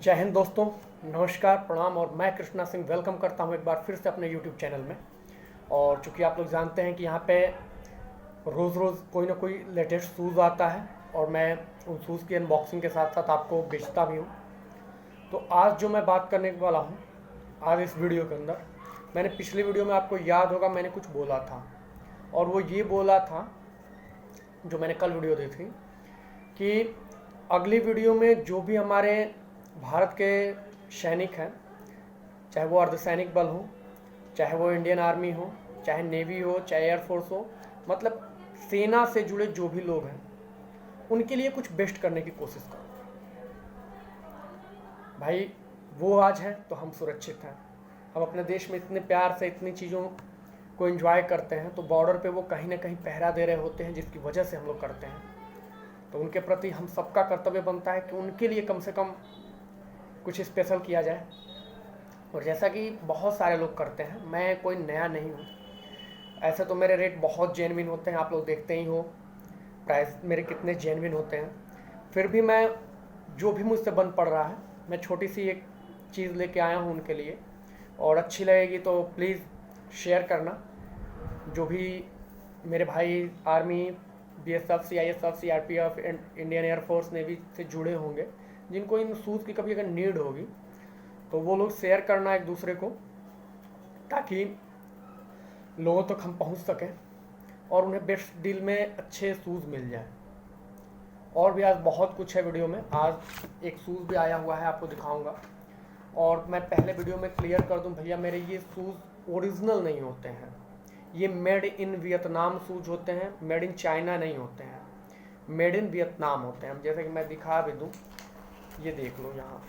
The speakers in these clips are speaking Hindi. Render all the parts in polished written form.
जय हिंद दोस्तों, नमस्कार, प्रणाम। और मैं कृष्णा सिंह वेलकम करता हूं एक बार फिर से अपने यूट्यूब चैनल में। और चूंकि आप लोग जानते हैं कि यहाँ पे रोज़ रोज़ कोई ना कोई लेटेस्ट शूज़ आता है और मैं उन शूज़ की अनबॉक्सिंग के साथ साथ आपको बेचता भी हूँ। तो आज जो मैं बात करने वाला हूँ, आज इस वीडियो के अंदर, मैंने पिछली वीडियो में आपको याद होगा मैंने कुछ बोला था, और वो ये बोला था जो मैंने कल वीडियो दी थी कि अगली वीडियो में जो भी हमारे भारत के सैनिक हैं, चाहे वो अर्धसैनिक बल हो, चाहे वो इंडियन आर्मी हो, चाहे नेवी हो, चाहे एयरफोर्स हो, मतलब सेना से जुड़े जो भी लोग हैं उनके लिए कुछ बेस्ट करने की कोशिश करो भाई। वो आज है तो हम सुरक्षित हैं। हम अपने देश में इतने प्यार से इतनी चीज़ों को एंजॉय करते हैं, तो बॉर्डर पे वो कहीं ना कहीं पहरा दे रहे होते हैं, जिसकी वजह से हम लोग करते हैं। तो उनके प्रति हम सबका कर्तव्य बनता है कि उनके लिए कम से कम कुछ स्पेशल किया जाए। और जैसा कि बहुत सारे लोग करते हैं, मैं कोई नया नहीं हूँ। ऐसे तो मेरे रेट बहुत जेन्युइन होते हैं, आप लोग देखते ही हो प्राइस मेरे कितने जेन्युइन होते हैं। फिर भी मैं जो भी मुझसे बन पड़ रहा है, मैं छोटी सी एक चीज़ लेके आया हूँ उनके लिए, और अच्छी लगेगी तो प्लीज़ शेयर करना। जो भी मेरे भाई army, BSF, CISF, CRPF, Indian air force, navy से जुड़े होंगे, जिनको इन शूज़ की कभी अगर नीड होगी तो वो लोग शेयर करना एक दूसरे को, ताकि लोगों तक हम पहुंच सकें और उन्हें बेस्ट डील में अच्छे शूज़ मिल जाए। और भी आज बहुत कुछ है वीडियो में। आज एक शूज़ भी आया हुआ है, आपको दिखाऊंगा। और मैं पहले वीडियो में क्लियर कर दूं भैया, मेरे ये शूज़ ओरिजिनल नहीं होते हैं। ये मेड इन वियतनाम शूज़ होते हैं, मेड इन चाइना नहीं होते हैं, मेड इन वियतनाम होते हैं। जैसे कि मैं दिखा भी दूं, ये देख लो, यहाँ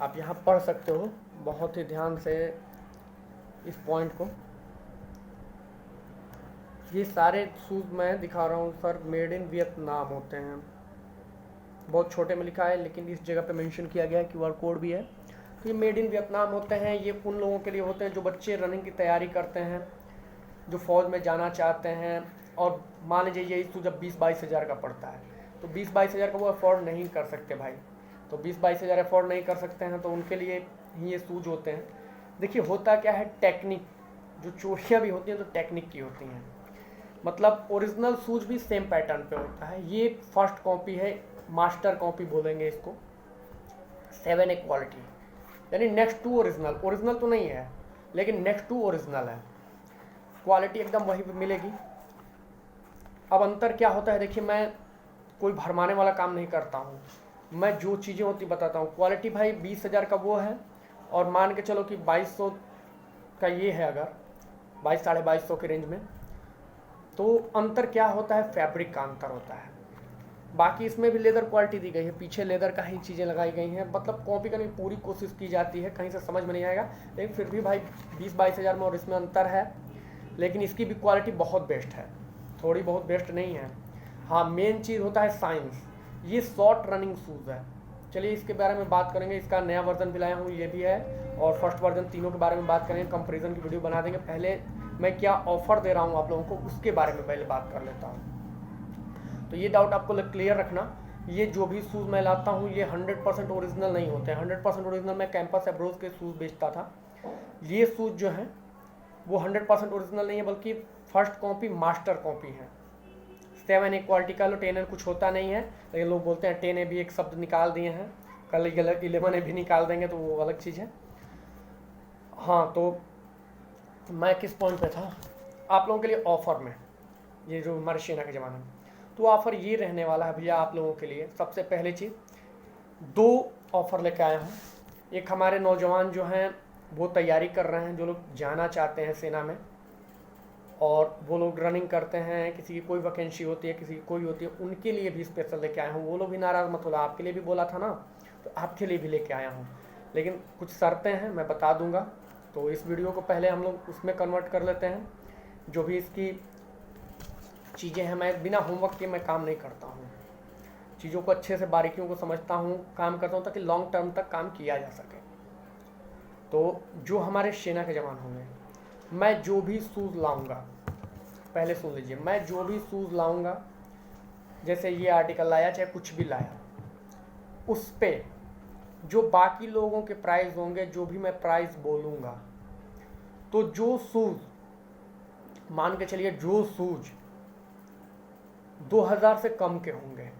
आप यहाँ पढ़ सकते हो बहुत ही ध्यान से इस पॉइंट को। ये सारे शूज़ मैं दिखा रहा हूँ सर, मेड इन वियतनाम होते हैं। बहुत छोटे में लिखा है, लेकिन इस जगह पे मेंशन किया गया है, QR कोड भी है। तो ये मेड इन वियतनाम होते हैं। ये उन लोगों के लिए होते हैं जो बच्चे रनिंग की तैयारी करते हैं, जो फ़ौज में जाना चाहते हैं। और मान लीजिए यही शूज़ जब 20-22 हज़ार का पड़ता है, तो 20-22 हज़ार का वो अफोर्ड नहीं कर सकते भाई। तो 20-22 हज़ार अफोर्ड नहीं कर सकते हैं, तो उनके लिए ही ये शूज़ होते हैं। देखिए होता क्या है, टेक्निक, जो चोटियाँ भी होती हैं तो टेक्निक की होती हैं। मतलब ओरिजिनल शूज़ भी सेम पैटर्न पे होता है। ये फर्स्ट कॉपी है, मास्टर कॉपी बोलेंगे इसको, 7A क्वालिटी, यानी नेक्स्ट टू ओरिजिनल। ओरिजिनल तो नहीं है, लेकिन नेक्स्ट टू ओरिजिनल है। क्वालिटी एकदम वही मिलेगी। अब अंतर क्या होता है, देखिए मैं कोई भरमाने वाला काम नहीं करता हूँ, मैं जो चीज़ें होती बताता हूँ। क्वालिटी भाई 20 हज़ार का वो है, और मान के चलो कि 2200 का ये है, अगर 22-2250 के रेंज में। तो अंतर क्या होता है, फैब्रिक का अंतर होता है। बाकी इसमें भी लेदर क्वालिटी दी गई है, पीछे लेदर का ही चीज़ें लगाई गई हैं। मतलब कॉपी करने की पूरी कोशिश की जाती है, कहीं से समझ में नहीं आएगा, लेकिन फिर भी भाई 20-22 हज़ार में और इसमें अंतर है। लेकिन इसकी भी क्वालिटी बहुत बेस्ट है, थोड़ी बहुत बेस्ट नहीं है। हाँ, मेन चीज़ होता है साइंस। ये शॉर्ट रनिंग शूज़ है। चलिए इसके बारे में बात करेंगे। इसका नया वर्जन भी लाया हूँ, ये भी है, और फर्स्ट वर्जन, तीनों के बारे में बात करेंगे। कंपैरिजन की वीडियो बना देंगे। पहले मैं क्या ऑफर दे रहा हूँ आप लोगों को, उसके बारे में पहले बात कर लेता हूँ। तो ये डाउट आपको क्लियर रखना, ये जो भी शूज़ मैं लाता हूँ ये 100% ओरिजिनल नहीं होते हैं। 100% ओरिजिनल मैं कैंपस एब्रोज के शूज़ बेचता था। ये शूज़ जो हैं वो 100% ओरिजिनल नहीं है, बल्कि फर्स्ट कॉपी, मास्टर कॉपी है। 7A क्वालिटी का लो, 10A कुछ होता नहीं है, लेकिन लोग बोलते हैं 10A भी एक शब्द निकाल दिए हैं, कल 11A भी निकाल देंगे, तो वो अलग चीज़ है। हाँ, तो मैं किस पॉइंट पे था, आप लोगों के लिए ऑफ़र में, ये जो हमारे सेना के ज़माने में, तो ऑफ़र ये रहने वाला है भैया आप लोगों के लिए। सबसे पहली चीज़, 2 ऑफ़र लेके आया हूँ। एक हमारे नौजवान जो हैं वो तैयारी कर रहे हैं, जो लोग जाना चाहते हैं सेना में, और वो लोग रनिंग करते हैं, किसी की कोई वैकेंसी होती है, किसी की कोई होती है, उनके लिए भी स्पेशल लेके आया हूँ। वो लोग भी नाराज़ मत होला, आपके लिए भी बोला था ना, तो आपके लिए भी लेके आया हूँ। लेकिन कुछ शर्तें हैं, मैं बता दूंगा। तो इस वीडियो को पहले हम लोग उसमें कन्वर्ट कर लेते हैं। जो भी इसकी चीज़ें हैं, मैं बिना होमवर्क के मैं काम नहीं करता हूँ, चीज़ों को अच्छे से बारीकियों को समझता हूँ, काम करता हूँ, ताकि लॉन्ग टर्म तक काम किया जा सके। तो जो हमारे सेना के जवान होंगे, मैं जो भी शूज़ लाऊंगा, पहले सुन लीजिए, मैं जो भी शूज़ लाऊंगा, जैसे ये आर्टिकल लाया चाहे कुछ भी लाया, उस पे जो बाकी लोगों के प्राइस होंगे, जो भी मैं प्राइस बोलूँगा, तो जो शूज़, मान के चलिए जो शूज 2000 से कम के होंगे,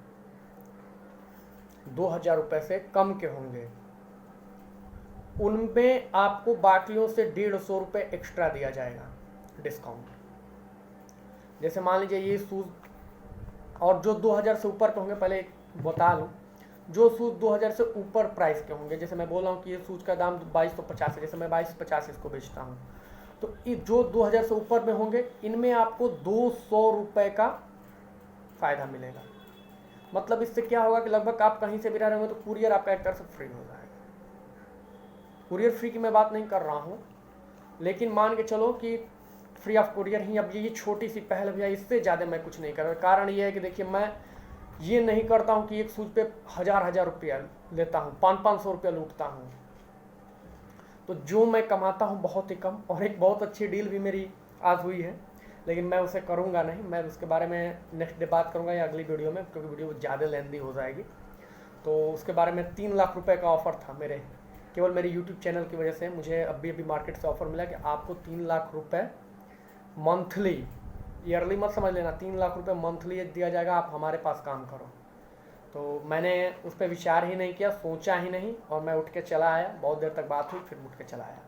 2000 रुपये से कम के होंगे, उनमें आपको बाकियों से 150 रुपये एक्स्ट्रा दिया जाएगा डिस्काउंट। जैसे मान लीजिए ये शूज़, और जो 2000 से ऊपर के होंगे, पहले बता लूँ, जो शूज़ 2000 से ऊपर प्राइस के होंगे, जैसे मैं बोल रहा हूँ कि ये शूज़ का दाम 2250 है, जैसे मैं 2250 इसको बेचता हूँ, तो जो 2000 से ऊपर में होंगे इनमें आपको 200 रुपये का फ़ायदा मिलेगा। मतलब इससे क्या होगा कि लगभग आप कहीं से भी रह रहे होंगे तो कुरियर आपका एक तरह से फ्री हो जाएगा। कुरियर फ्री की मैं बात नहीं कर रहा हूँ, लेकिन मान के चलो कि फ्री ऑफ कुरियर ही। अब ये छोटी सी पहल भैया, इससे ज़्यादा मैं कुछ नहीं कर रहा। कारण ये है कि देखिए, मैं ये नहीं करता हूँ कि एक शूज़ पे 1000 रुपया लेता हूँ, 500 रुपया लूटता हूँ। तो जो मैं कमाता हूँ बहुत ही कम, और एक बहुत अच्छी डील भी मेरी आज हुई है, लेकिन मैं उसे करूँगा नहीं। मैं उसके बारे में नेक्स्ट डे बात करूँगा या अगली वीडियो में, क्योंकि वीडियो ज़्यादा लेंदी हो जाएगी। तो उसके बारे में 3 लाख रुपए का ऑफ़र था मेरे, केवल मेरे यूट्यूब चैनल की वजह से मुझे अभी मार्केट से ऑफ़र मिला कि आपको 3 लाख रुपए मंथली, ईयरली मत समझ लेना, 3 लाख रुपए मंथली दिया जाएगा, आप हमारे पास काम करो। तो मैंने उस पर विचार ही नहीं किया, सोचा ही नहीं, और मैं उठ के चला आया। बहुत देर तक बात हुई, फिर उठ के चला आया।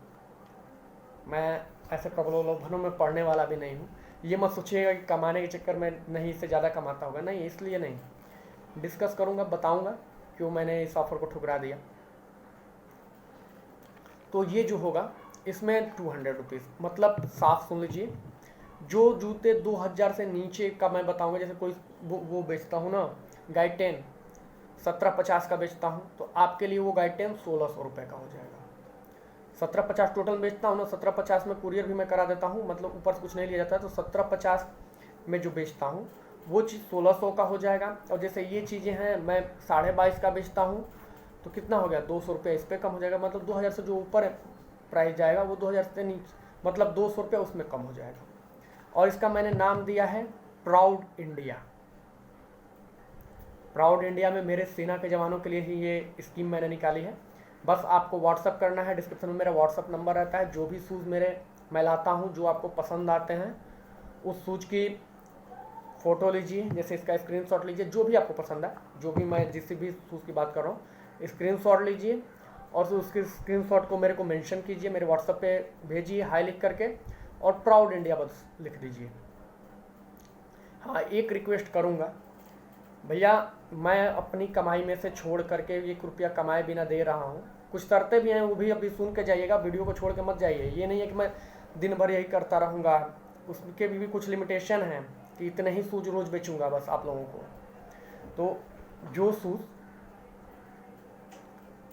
मैं ऐसे प्रलोभनों में पड़ने वाला भी नहीं हूँ। ये मत सोचिएगा कि कमाने के चक्कर में नहीं, इससे ज़्यादा कमाता होगा, नहीं, इसलिए नहीं। डिस्कस करूँगा, बताऊँगा क्यों मैंने इस ऑफ़र को ठुकरा दिया। तो ये जो होगा इसमें 200 रुपीज़, मतलब साफ सुन लीजिए, जो जूते 2000 से नीचे का मैं बताऊँगा, जैसे कोई वो बेचता हूँ ना, गाइड 10 1750 का बेचता हूँ, तो आपके लिए वो गाइड 10 1600 रुपये का हो जाएगा। 1750 टोटल बेचता हूँ ना, 1750 में कुरियर भी मैं करा देता हूँ, मतलब ऊपर से कुछ नहीं लिया जाता है। तो 1750 में जो बेचता हूँ वो चीज़ 1600 का हो जाएगा। और जैसे ये चीज़ें हैं, मैं 22.5 का बेचता हूँ, तो कितना हो गया, 200 रुपये इस पर कम हो जाएगा। मतलब 2000 से जो ऊपर प्राइस जाएगा वो 2000 से नीचे, मतलब 200 रुपये उसमें कम हो जाएगा। और इसका मैंने नाम दिया है प्राउड इंडिया। प्राउड इंडिया में मेरे सेना के जवानों के लिए ही ये स्कीम मैंने निकाली है। बस आपको व्हाट्सअप करना है, डिस्क्रिप्शन में मेरा व्हाट्सअप नंबर रहता है। जो भी शूज़ मैं लाता हूँ, जो आपको पसंद आते हैं, उस शूज़ की फ़ोटो लीजिए, जैसे इसका स्क्रीनशॉट लीजिए, जो भी आपको पसंद है, जो भी मैं जिस भी शूज़ की बात कर रहा हूँ, स्क्रीनशॉट लीजिए और फिर उसके स्क्रीनशॉट को मेरे को मेंशन कीजिए, मेरे व्हाट्सएप पे भेजिए हाई लिख करके, और प्राउड इंडिया बस लिख दीजिए। हाँ, एक रिक्वेस्ट करूँगा भैया, मैं अपनी कमाई में से छोड़ करके 1 रुपया कमाए बिना दे रहा हूँ। कुछ शर्तें भी हैं, वो भी अभी सुन के जाइएगा, वीडियो को छोड़ के मत जाइए। ये नहीं है कि मैं दिन भर यही करता रहूँगा, उसके भी कुछ लिमिटेशन हैं कि इतने ही शूज़ रोज़ बेचूँगा बस आप लोगों को। तो जो शूज़,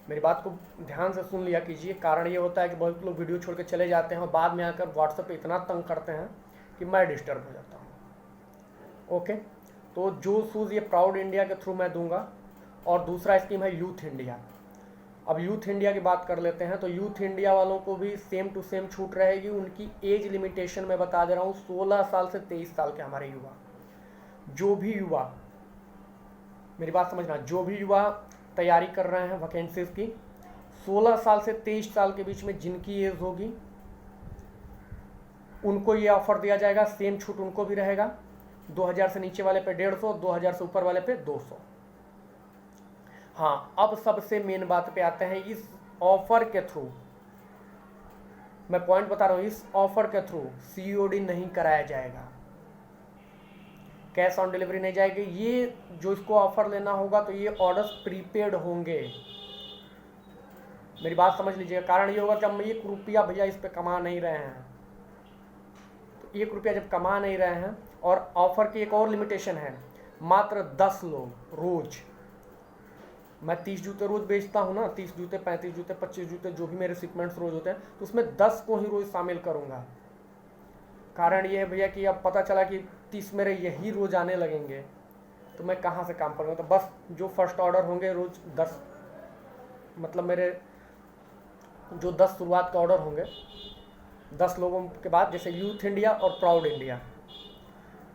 मेरी बात को ध्यान से सुन लिया कीजिए। कारण ये होता है कि बहुत लोग वीडियो छोड़ के चले जाते हैं और बाद में आकर व्हाट्सएप पे इतना तंग करते हैं कि मैं डिस्टर्ब हो जाता हूँ। ओके, तो जो शूज़ ये प्राउड इंडिया के थ्रू मैं दूंगा, और दूसरा स्कीम है यूथ इंडिया। अब यूथ इंडिया की बात कर लेते हैं। तो यूथ इंडिया वालों को भी सेम टू सेम छूट रहेगी। उनकी एज लिमिटेशन मैं बता दे रहा हूँ, 16 साल से 23 साल के हमारे युवा, जो भी युवा, मेरी बात समझना, जो भी युवा तैयारी कर रहे हैं वैकेंसीज की, 16 साल से 23 साल के बीच में जिनकी एज होगी, उनको ये ऑफर दिया जाएगा। सेम छूट उनको भी रहेगा। 2000 से नीचे वाले पे 150, 2000 से ऊपर वाले पे 200। हाँ, अब सबसे मेन बात पे आते हैं। इस ऑफर के थ्रू मैं पॉइंट बता रहा हूँ, इस ऑफर के थ्रू COD नहीं कराया जाएगा, कैश ऑन डिलीवरी नहीं जाएगी। ये जो इसको ऑफर लेना होगा तो ये ऑर्डर्स प्रीपेड होंगे। मेरी बात समझ लीजिएगा। कारण ये होगा कि हम 1 रुपया भैया इस पे कमा नहीं रहे हैं। तो 1 रुपया जब कमा नहीं रहे हैं, और ऑफर की एक और लिमिटेशन है, मात्र 10 लोग रोज। मैं 30 जूते रोज बेचता हूँ ना, 30 जूते, 35 जूते, 25 जूते, जो भी मेरे शिपमेंट्स रोज होते हैं, तो उसमें 10 को ही रोज शामिल करूँगा। कारण ये है भैया कि अब पता चला कि 30 मेरे यही रोज आने लगेंगे, तो मैं कहाँ से काम करूँगा। तो बस जो फर्स्ट ऑर्डर होंगे रोज 10, मतलब मेरे जो 10 शुरुआत के ऑर्डर होंगे, 10 लोगों के बाद, जैसे यूथ इंडिया और प्राउड इंडिया,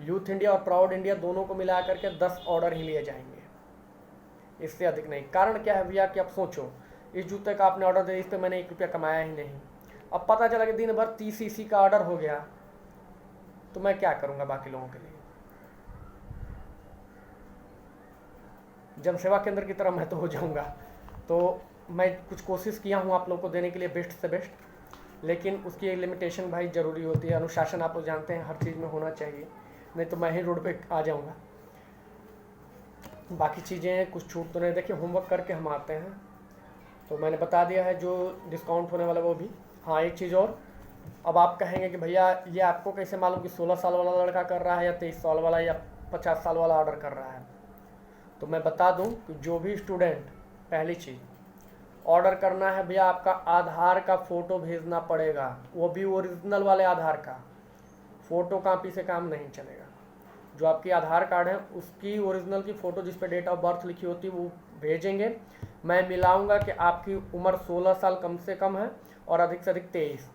यूथ इंडिया और प्राउड इंडिया दोनों को मिला करके 10 ऑर्डर ही लिए जाएंगे। इससे अधिक नहीं। कारण क्या है भैया कि आप सोचो, इस जूते का आपने ऑर्डर दिया, इस पर मैंने 1 रुपया कमाया ही नहीं। अब पता चला कि दिन भर 30 इसी का ऑर्डर हो गया, तो मैं क्या करूँगा बाकी लोगों के लिए। जनसेवा केंद्र की तरह मैं तो हो जाऊँगा। तो मैं कुछ कोशिश किया हूँ आप लोगों को देने के लिए बेस्ट से बेस्ट, लेकिन उसकी एक लिमिटेशन भाई ज़रूरी होती है। अनुशासन आप लोग जानते हैं हर चीज़ में होना चाहिए, नहीं तो मैं ही रोड पे आ जाऊँगा। बाकी चीज़ें कुछ छूट तो नहीं। देखिए होमवर्क करके हम आते हैं, तो मैंने बता दिया है जो डिस्काउंट होने वाला वो भी। हाँ एक चीज़ और, अब आप कहेंगे कि भैया ये आपको कैसे मालूम कि 16 साल वाला लड़का कर रहा है या 23 साल वाला या 50 साल वाला ऑर्डर कर रहा है। तो मैं बता दूं कि जो भी स्टूडेंट, पहली चीज़ ऑर्डर करना है भैया, आपका आधार का फ़ोटो भेजना पड़ेगा, वो भी ओरिजिनल वाले आधार का। फ़ोटो कॉपी से काम नहीं चलेगा। जो आपकी आधार कार्ड है उसकी ओरिजिनल की फ़ोटो जिस पे डेट ऑफ बर्थ लिखी होती है वो भेजेंगे। मैं मिलाऊंगा कि आपकी उम्र 16 साल कम से कम है और अधिक से अधिक 23।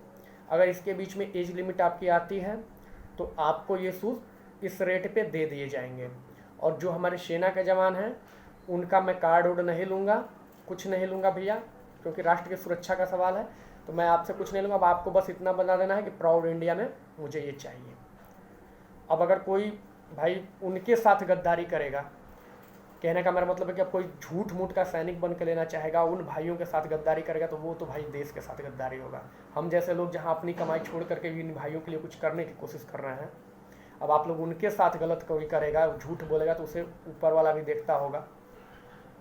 अगर इसके बीच में एज लिमिट आपकी आती है तो आपको ये शूज़ इस रेट पे दे दिए जाएंगे। और जो हमारे सेना के जवान हैं उनका मैं कार्ड उड नहीं लूँगा, कुछ नहीं लूँगा भैया, क्योंकि राष्ट्र की सुरक्षा का सवाल है। तो मैं आपसे कुछ नहीं लूँगा। अब आपको बस इतना बता देना है कि प्राउड इंडिया में मुझे ये चाहिए। अब अगर कोई भाई उनके साथ गद्दारी करेगा, कहने का मेरा मतलब है कि अब कोई झूठ मूठ का सैनिक बन के लेना चाहेगा, उन भाइयों के साथ गद्दारी करेगा, तो वो तो भाई देश के साथ गद्दारी होगा। हम जैसे लोग जहाँ अपनी कमाई छोड़ करके भी इन भाइयों के लिए कुछ करने की कोशिश कर रहे हैं, अब आप लोग उनके साथ गलत कोई करेगा, झूठ बोलेगा, तो उसे ऊपर वाला भी देखता होगा।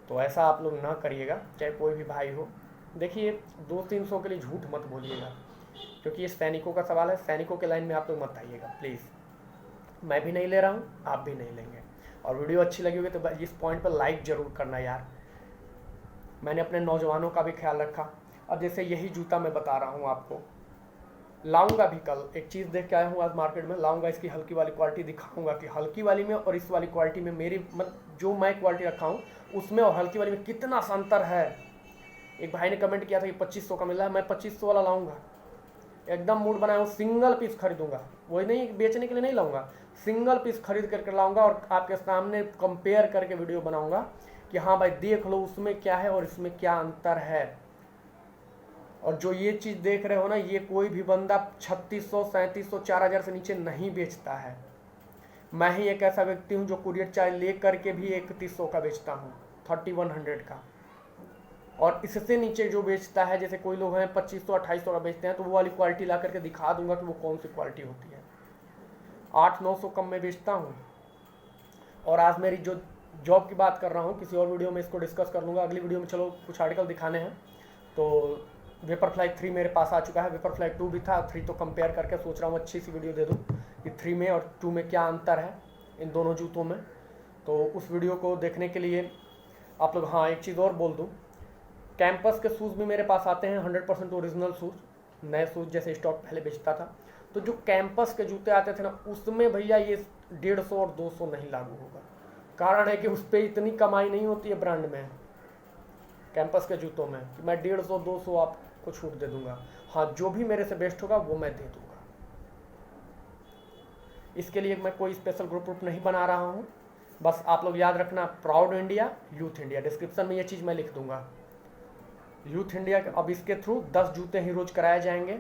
तो ऐसा आप लोग ना करिएगा, चाहे कोई भी भाई हो। देखिए 200-300 के लिए झूठ मत बोलिएगा, क्योंकि ये सैनिकों का सवाल है। सैनिकों के लाइन में आप लोग मत आइएगा प्लीज़। मैं भी नहीं ले रहा हूँ, आप भी नहीं लेंगे। और वीडियो अच्छी लगी होगी तो इस पॉइंट पर लाइक ज़रूर करना यार। मैंने अपने नौजवानों का भी ख्याल रखा। अब जैसे यही जूता मैं बता रहा हूँ आपको, लाऊंगा भी कल। एक चीज़ देख के आया हूँ आज मार्केट में, लाऊंगा इसकी हल्की वाली क्वालिटी, दिखाऊंगा कि हल्की वाली में और इस वाली क्वालिटी में मेरी जो मैं क्वालिटी रखा हूँ उसमें और हल्की वाली में कितना सा अंतर है। एक भाई ने कमेंट किया था कि 2500 का मिल रहा है, मैं 2500 वाला लाऊंगा। एकदम मूड बनाया हूँ, सिंगल पीस खरीदूंगा, वही नहीं बेचने के लिए नहीं लाऊंगा, सिंगल पीस खरीद करके लाऊंगा और आपके सामने कंपेयर करके वीडियो बनाऊंगा कि हाँ भाई देख लो उसमें क्या है और इसमें क्या अंतर है। और जो ये चीज़ देख रहे हो ना, ये कोई भी बंदा 3600, 3700, 4000 से नीचे नहीं बेचता है। मैं ही एक ऐसा व्यक्ति हूँ जो कुरियर चार्ज ले करके भी 3100 का बेचता हूँ, 3100 का। और इससे नीचे जो बेचता है, जैसे कोई लोग हैं 2500, 2800 का बेचते हैं, तो वो वाली क्वालिटी ला करके दिखा दूंगा कि वो कौन सी क्वालिटी होती है। 800-900 कम में बेचता हूँ। और आज मेरी जो जॉब की बात कर रहा हूँ, किसी और वीडियो में इसको डिस्कस कर लूँगा अगली वीडियो में। चलो कुछ आर्टिकल दिखाने हैं। तो वेपरफ्लाई 3 मेरे पास आ चुका है, वेपरफ्लाई 2 भी था, 3 तो कंपेयर करके सोच रहा हूँ अच्छी सी वीडियो दे दूँ कि 3 में और 2 में क्या अंतर है इन दोनों जूतों में। तो उस वीडियो को देखने के लिए आप लोग, हाँ एक चीज़ और बोल दूँ, कैंपस के शूज़ भी मेरे पास आते हैं, 100% ओरिजिनल शूज़, नए शूज़ जैसे स्टॉक पहले बेचता था। तो जो कैंपस के जूते आते थे ना, उसमें भैया ये 150 और 200 नहीं लागू होगा। कारण है कि उस पर इतनी कमाई नहीं होती है ब्रांड में, कैंपस के जूतों में, कि मैं 150-200 आपको छूट दे दूंगा। हाँ जो भी मेरे से बेस्ट होगा वो मैं दे दूंगा। इसके लिए मैं कोई स्पेशल ग्रुप नहीं बना रहा हूँ। बस आप लोग याद रखना, proud India, youth India, description में ये चीज़ मैं लिख दूंगा। यूथ इंडिया अब इसके थ्रू 10 जूते ही रोज कराए जाएंगे।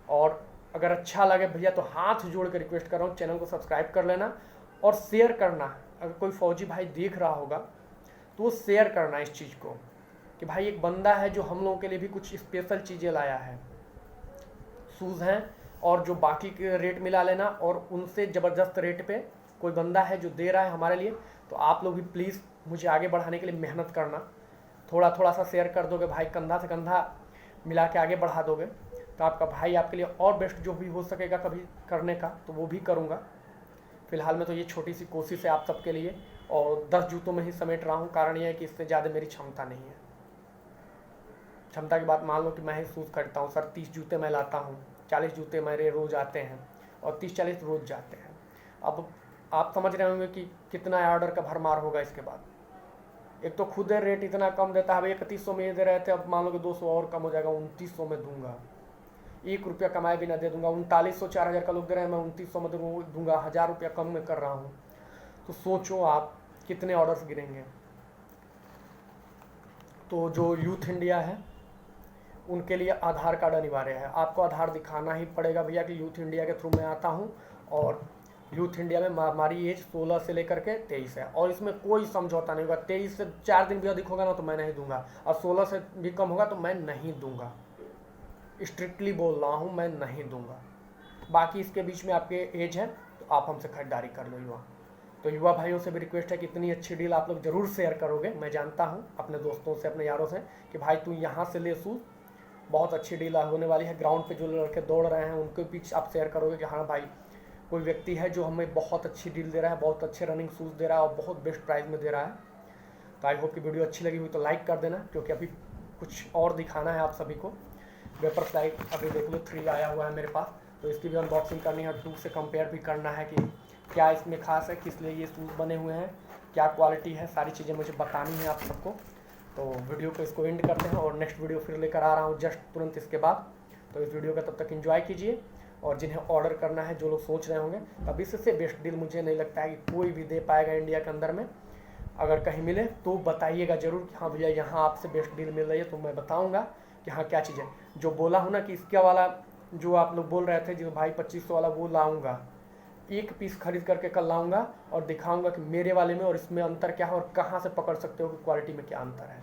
और अगर अच्छा लगे भैया तो हाथ जोड़ कर रिक्वेस्ट कर रहा हूँ, चैनल को सब्सक्राइब कर लेना और शेयर करना। अगर कोई फौजी भाई देख रहा होगा तो वो शेयर करना इस चीज़ को कि भाई एक बंदा है जो हम लोगों के लिए भी कुछ स्पेशल चीज़ें लाया है। शूज़ हैं और जो बाकी के रेट मिला लेना, और उनसे ज़बरदस्त रेट पे कोई बंदा है जो दे रहा है हमारे लिए। तो आप लोग भी प्लीज़ मुझे आगे बढ़ाने के लिए मेहनत करना, थोड़ा थोड़ा सा शेयर कर दोगे भाई, कंधा से कंधा मिला के आगे बढ़ा दोगे, तो आपका भाई आपके लिए और बेस्ट जो भी हो सकेगा कभी करने का तो वो भी करूँगा। फ़िलहाल में तो ये छोटी सी कोशिश है आप सबके लिए, और 10 जूतों में ही समेट रहा हूँ। कारण यह है कि इससे ज़्यादा मेरी क्षमता नहीं है। क्षमता की बात मान लो कि मैं ही शूज़ खरीदता हूँ सर, 30 जूते मैं लाता हूँ, 40 जूते मेरे रोज़ आते हैं और 30-40 रोज़ जाते हैं। अब आप समझ रहे होंगे कि कितना ऑर्डर का भरमार होगा इसके बाद। एक तो खुद रेट इतना कम देता है, 3100 में ये दे रहे थे, अब मान लो कि 200 और कम हो जाएगा, 2900 में दूंगा। 1 रुपया कमाए भी ना दे दूंगा। 3900-4000 का लोग दे रहे हैं, मैं 2900 में दूंगा, 1000 रुपया कम में कर रहा हूँ। तो सोचो आप कितने ऑर्डर्स गिरेंगे। तो जो यूथ इंडिया है उनके लिए आधार कार्ड अनिवार्य है। आपको आधार दिखाना ही पड़ेगा भैया कि यूथ इंडिया के थ्रू मैं आता हूँ, और यूथ इंडिया में हमारी एज 16 से लेकर के 23 है, और इसमें कोई समझौता नहीं होगा। 23 से 4 दिन भी अधिक होगा ना तो मैं नहीं दूंगा, और 16 से भी कम होगा तो मैं नहीं दूंगा। स्ट्रिक्टली बोल रहा हूँ, मैं नहीं दूंगा। बाकी इसके बीच में आपके एज है तो आप हमसे खरीदारी कर लो युवा। तो युवा भाइयों से भी रिक्वेस्ट है कि इतनी अच्छी डील आप लोग ज़रूर शेयर करोगे। मैं जानता हूँ अपने दोस्तों से, अपने यारों से कि भाई तू यहाँ से ले शूज़, बहुत अच्छी डील होने वाली है। ग्राउंड पे जो लड़के दौड़ रहे हैं उनके बीच आप शेयर करोगे कि हाँ भाई कोई व्यक्ति है जो हमें बहुत अच्छी डील दे रहा है, बहुत अच्छे रनिंग शूज़ दे रहा है और बहुत बेस्ट प्राइस में दे रहा है। तो आई होप कि वीडियो अच्छी लगी हुई तो लाइक कर देना, क्योंकि अभी कुछ और दिखाना है आप सभी को। वेपर फ्लाई अभी देख लो 3 आया हुआ है मेरे पास, तो इसकी भी अनबॉक्सिंग करनी है, 2 से कंपेयर भी करना है कि क्या इसमें खास है, किस लिए ये शूज़ बने हुए हैं, क्या क्वालिटी है, सारी चीज़ें मुझे बतानी है आप सबको। तो वीडियो को इसको एंड करते हैं और नेक्स्ट वीडियो फिर लेकर आ रहा हूँ जस्ट तुरंत इसके बाद। तो इस वीडियो का तब तक एंजॉय कीजिए, और जिन्हें ऑर्डर करना है, जो लोग सोच रहे होंगे, तब इससे बेस्ट डील मुझे नहीं लगता है कि कोई भी दे पाएगा इंडिया के अंदर में। अगर कहीं मिले तो बताइएगा ज़रूर कि हाँ भैया यहाँ आपसे बेस्ट डील मिल रही है, तो मैं बताऊँगा कि हाँ क्या चीज़ है। जो बोला हूँ ना कि इसका वाला जो आप लोग बोल रहे थे जो भाई 2500 वाला, वो लाऊंगा, एक पीस खरीद करके कल लाऊंगा और दिखाऊंगा कि मेरे वाले में और इसमें अंतर क्या है और कहाँ से पकड़ सकते हो कि क्वालिटी में क्या अंतर है।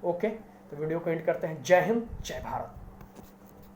ओके, तो वीडियो को एंड करते हैं। जय हिंद, जय भारत।